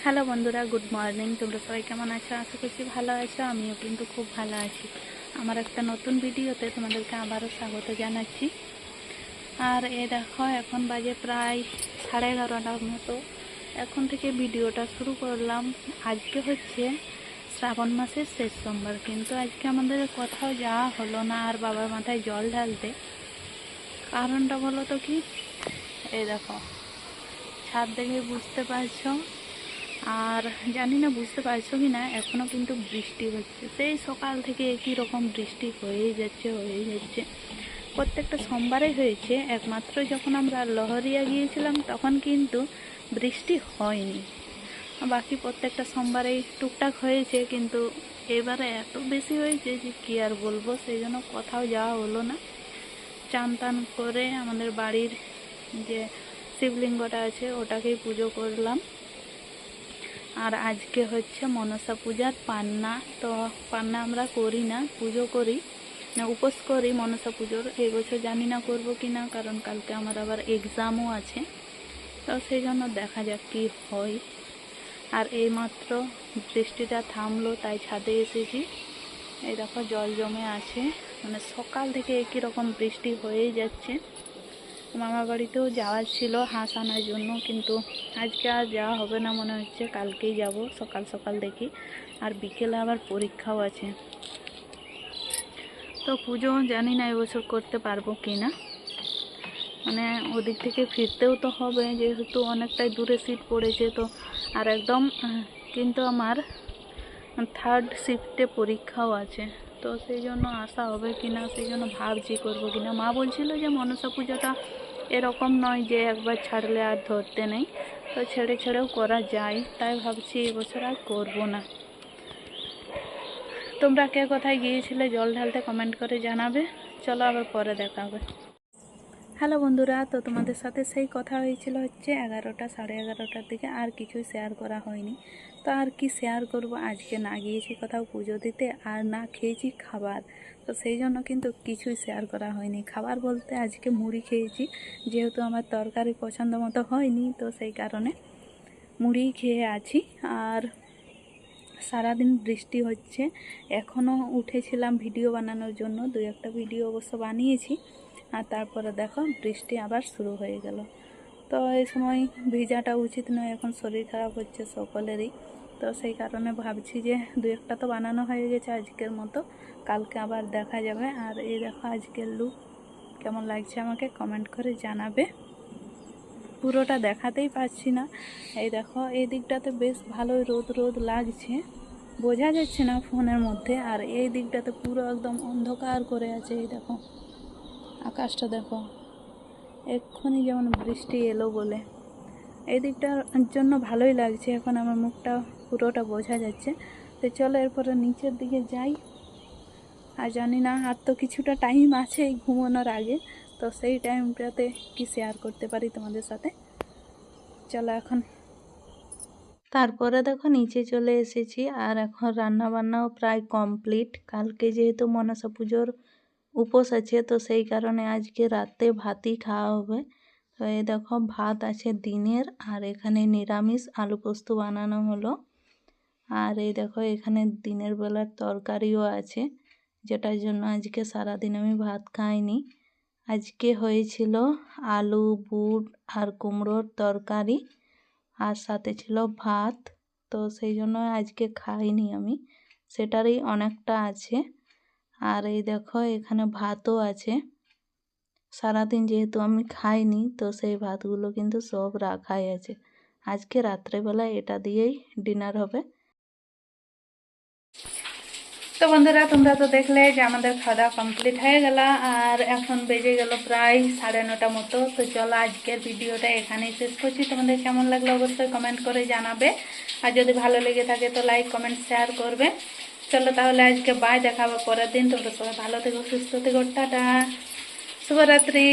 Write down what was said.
Hello বন্ধুরা, good morning. তোমরা সবাই কেমন আছো? আশা করছি ভালো আছো। আমিও কিন্তু খুব ভালো আছি। আমার একটা নতুন ভিডিওতে তোমাদেরকে আবারও স্বাগত জানাচ্ছি। আর দেখো, এখন বাজে প্রায় 11:30টার মতো। এখন থেকে ভিডিওটা শুরু করলাম। আজকে হচ্ছে শ্রাবণ মাসের শেষ সোমবার, কিন্তু আজকে আমাদের কোথাও যাওয়া হলো না আর বাবার মাথায় জল ঢালতে। কারণটা বলো তো কি? দেখো, ছাদ দেখে বুঝতে পারছো। আর জানি না বুঝতে পারছো কি না, এখনও কিন্তু বৃষ্টি হচ্ছে। সেই সকাল থেকে একই রকম বৃষ্টি হয়েই যাচ্ছে। প্রত্যেকটা সোমবারেই হয়েছে, একমাত্র যখন আমরা লহরিয়া গিয়েছিলাম তখন কিন্তু বৃষ্টি হয়নি। বাকি প্রত্যেকটা সোমবারেই টুকটাক হয়েছে, কিন্তু এবারে এত বেশি হয়েছে যে কী আর বলবো। সেই জন্য কোথাও যাওয়া হলো না। চান টান করে আমাদের বাড়ির যে শিবলিঙ্গটা আছে ওটাকেই পুজো করলাম। আর আজকে হচ্ছে মনসা পূজার পান্না। তো পান্না আমরা করি না, পুজো করি না, উপোস করি মনসা পুজোর। এই বছর জানি না করবো কি না, কারণ কালকে আমার আবার এক্সামও আছে। তো সেই জন্য দেখা যাক কী হয়। আর এইমাত্র বৃষ্টিটা থামলো, তাই ছাদে এসেছি। এই দেখো, জল জমে আছে। মানে সকাল থেকে একই রকম বৃষ্টি হয়েই যাচ্ছে। মামার বাড়িতেও যাওয়ার ছিল হাঁস আনার জন্য, কিন্তু আজকে আর যাওয়া হবে না মনে হচ্ছে। কালকেই যাব সকাল সকাল দেখি। আর বিকেলে আবার পরীক্ষাও আছে। তো পুজো জানি না এবছর করতে পারবো কি না। মানে ওদিক থেকে ফিরতেও তো হবে, যেহেতু অনেকটাই দূরে সিট পড়েছে। তো আর একদম কিন্তু আমার 3rd শিফটে পরীক্ষাও আছে। তো সেই জন্য আসা হবে কি না, সেই জন্য ভাবছি করবো কি না। মা বলছিল যে মনসা পুজোটা এরকম নয় যে একবার ছাড়লে আর ধরতে নেই, তো ছেড়ে ছেড়েও করা যায়। তাই ভাবছি এবছর আর করবো না। তোমরা কে কোথায় গিয়েছিলে জল ঢালতে কমেন্ট করে জানাবে। চলো আবার পরে দেখা হবে। হ্যালো বন্ধুরা, তো তোমাদের সাথে সেই কথা হয়েছিল হচ্ছে 11টা 11:30টার দিকে। আর কিছুই শেয়ার করা হয়নি। তো আর কি শেয়ার করব, আজকে না গিয়েছি কোথাও পুজো দিতে, আর না খেয়েছি খাবার। তো সেই জন্য কিন্তু কিছুই শেয়ার করা হয়নি। খাবার বলতে আজকে মুড়ি খেয়েছি, যেহেতু আমার তরকারি পছন্দ মতো হয়নি, তো সেই কারণে মুড়ি খেয়ে আছি। আর সারাদিন বৃষ্টি হচ্ছে। এখনও উঠেছিলাম ভিডিও বানানোর জন্য, 2-1টা ভিডিও অবশ্য বানিয়েছি। আর তারপরে দেখো বৃষ্টি আবার শুরু হয়ে গেল। তো এই সময় ভিজাটা উচিত নয়, এখন শরীর খারাপ হচ্ছে সকলেরই। তো সেই কারণে ভাবছি যে 2-1টা তো বানানো হয়ে গেছে আজকের মতো, কালকে আবার দেখা যাবে। আর এই দেখো আজকের লুক কেমন লাগছে আমাকে কমেন্ট করে জানাবে। পুরোটা দেখাতেই পারছি না। এই দেখো, এই দিকটাতে বেশ ভালোই রোদ রোদ লাগছে, বোঝা যাচ্ছে না ফোনের মধ্যে। আর এই দিকটাতে পুরো একদম অন্ধকার করে আছে। এই দেখো আকাশটা দেখো, এক্ষুনি যেমন বৃষ্টি এলো বলে। এই দিকটার জন্য ভালোই লাগছে, এখন আমার মুখটা পুরোটা বোঝা যাচ্ছে। তো চলো এরপরে নিচের দিকে যাই। আর জানি না, আর তো কিছুটা টাইম আছে এই ঘুমানোর আগে। তো সেই টাইমটাতে কি শেয়ার করতে পারি তোমাদের সাথে। চলো এখন। তারপরে দেখো নিচে চলে এসেছি, আর এখন রান্না বান্নাও প্রায় কমপ্লিট। কালকে যেহেতু মনসা পুজোর উপোস আছে, তো সেই কারণে আজকে রাতে ভাতই খাওয়া হবে। তো এই দেখো ভাত আছে দিনের, আর এখানে নিরামিষ আলু পোস্ত বানানো হলো। আর এই দেখো এখানে দিনের বেলার তরকারিও আছে, যেটার জন্য আজকে সারাদিন আমি ভাত খাইনি। আজকে হয়েছিল আলু বুট আর কুমড়োর তরকারি, আর সাথে ছিল ভাত। তো সেই জন্য আজকে খাইনি আমি, সেটারই অনেকটা আছে। আর এই দেখো এখানে ভাতও আছে। সারাদিন যেহেতু আমি খাইনি, তো সেই ভাতগুলো কিন্তু সব রাখাই আছে। আজকে রাত্রেবেলা এটা দিয়েই ডিনার হবে। তো বন্ধুরা, তোমরা তো দেখলে যে আমাদের খাওয়া দাওয়া কমপ্লিট হয়ে গেল। আর এখন বেজে গেল প্রায় 9:30 মতো। তো চলো আজকের ভিডিওটা এখানেই শেষ করছি। তোমাদের কেমন লাগলো অবশ্যই কমেন্ট করে জানাবে। আর যদি ভালো লেগে থাকে তো লাইক কমেন্ট শেয়ার করবে। চলো তাহলে আজকে বাই, দেখা হবে পরের দিন। তোমরা সবাই ভালো থেকো, সুস্থ থেকো, টাটা, শুভরাত্রি।